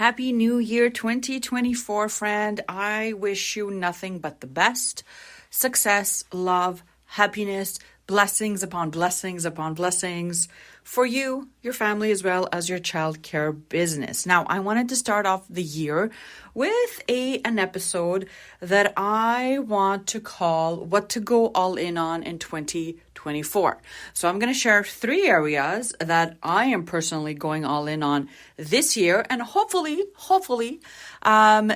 Happy New Year 2024, friend. I wish you nothing but the best. Success, love, happiness, blessings upon blessings upon blessings for you, your family, as well as your childcare business. Now, I wanted to start off the year with an episode that I want to call What to Go All In On in 2024. So I'm going to share 3 areas that I am personally going all in on this year. And hopefully,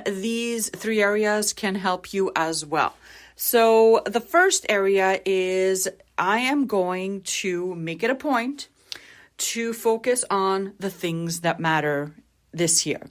these 3 areas can help you as well. So the first area is I am going to make it a point to focus on the things that matter this year.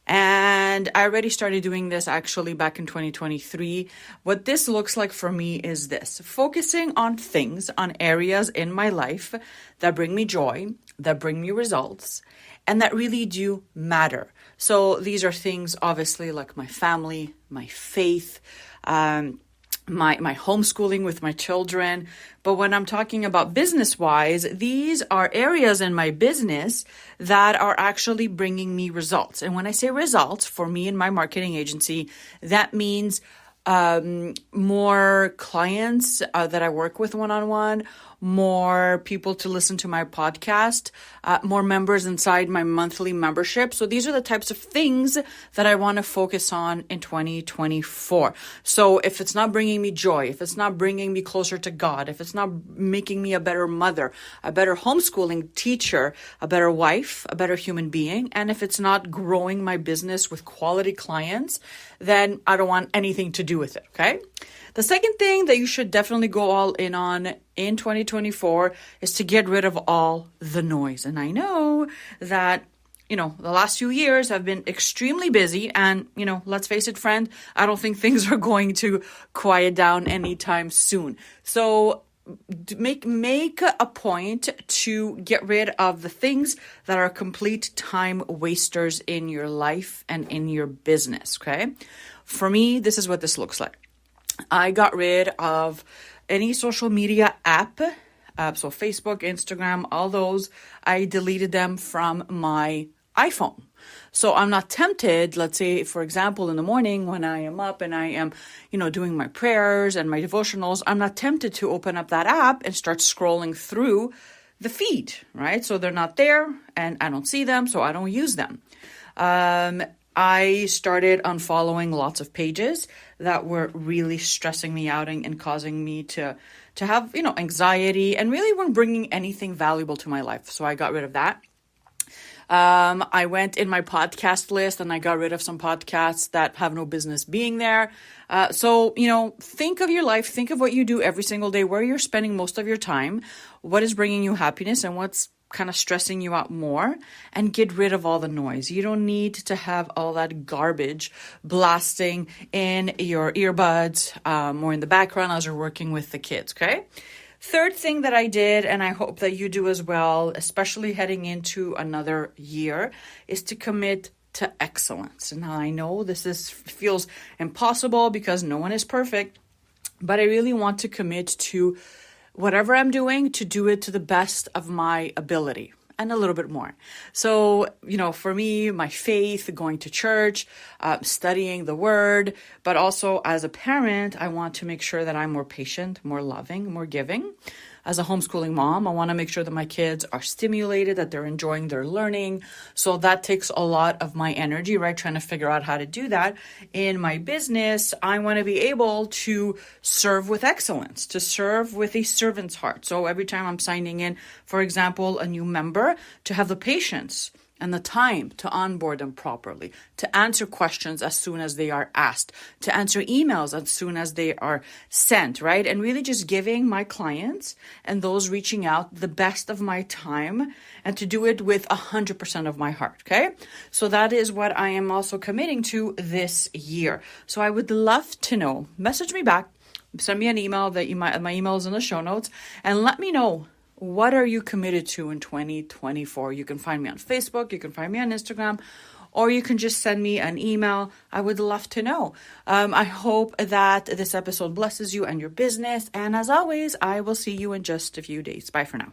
And I already started doing this actually back in 2023. What this looks like for me is this: focusing on things, on areas in my life that bring me joy, that bring me results, and that really do matter. So these are things obviously like my family, my faith, my homeschooling with my children. But when I'm talking about business-wise, these are areas in my business that are actually bringing me results. And when I say results, for me and my marketing agency, that means more clients that I work with one-on-one, more people to listen to my podcast, more members inside my monthly membership. So these are the types of things that I want to focus on in 2024. So if it's not bringing me joy, if it's not bringing me closer to God, if it's not making me a better mother, a better homeschooling teacher, a better wife, a better human being, and if it's not growing my business with quality clients, then I don't want anything to do with it, okay? The second thing that you should definitely go all in on in 2024 is to get rid of all the noise. And I know that, the last few years have been extremely busy, and, let's face it, friend, I don't think things are going to quiet down anytime soon. So make a point to get rid of the things that are complete time wasters in your life and in your business, okay? For me, this is what this looks like. I got rid of any social media app, so Facebook, Instagram, all those. I deleted them from my iPhone. So I'm not tempted, let's say, for example, in the morning when I am up and I am, doing my prayers and my devotionals, I'm not tempted to open up that app and start scrolling through the feed, right? So they're not there and I don't see them, so I don't use them. I started unfollowing lots of pages that were really stressing me out and causing me to have, anxiety and really weren't bringing anything valuable to my life. So I got rid of that. I went in my podcast list and I got rid of some podcasts that have no business being there. So, think of your life, think of what you do every single day, where you're spending most of your time, what is bringing you happiness and what's kind of stressing you out more, and get rid of all the noise. You don't need to have all that garbage blasting in your earbuds or in the background as you're working with the kids, okay? Third thing that I did, and I hope that you do as well, especially heading into another year, is to commit to excellence. And I know this feels impossible because no one is perfect, but I really want to commit to whatever I'm doing, to do it to the best of my ability and a little bit more. So, for me, my faith, going to church, studying the word, but also as a parent, I want to make sure that I'm more patient, more loving, more giving. As a homeschooling mom, I want to make sure that my kids are stimulated, that they're enjoying their learning. So that takes a lot of my energy, right? Trying to figure out how to do that. In my business, I want to be able to serve with excellence, to serve with a servant's heart. So every time I'm signing in, for example, a new member, to have the patience and the time to onboard them properly, to answer questions as soon as they are asked, to answer emails as soon as they are sent, right? And really just giving my clients and those reaching out the best of my time, and to do it with 100% of my heart, okay? So that is what I am also committing to this year. So I would love to know, message me back, send me an email my email is in the show notes, and let me know, what are you committed to in 2024? You can find me on Facebook, you can find me on Instagram, or you can just send me an email. I would love to know. I hope that this episode blesses you and your business. And as always, I will see you in just a few days. Bye for now.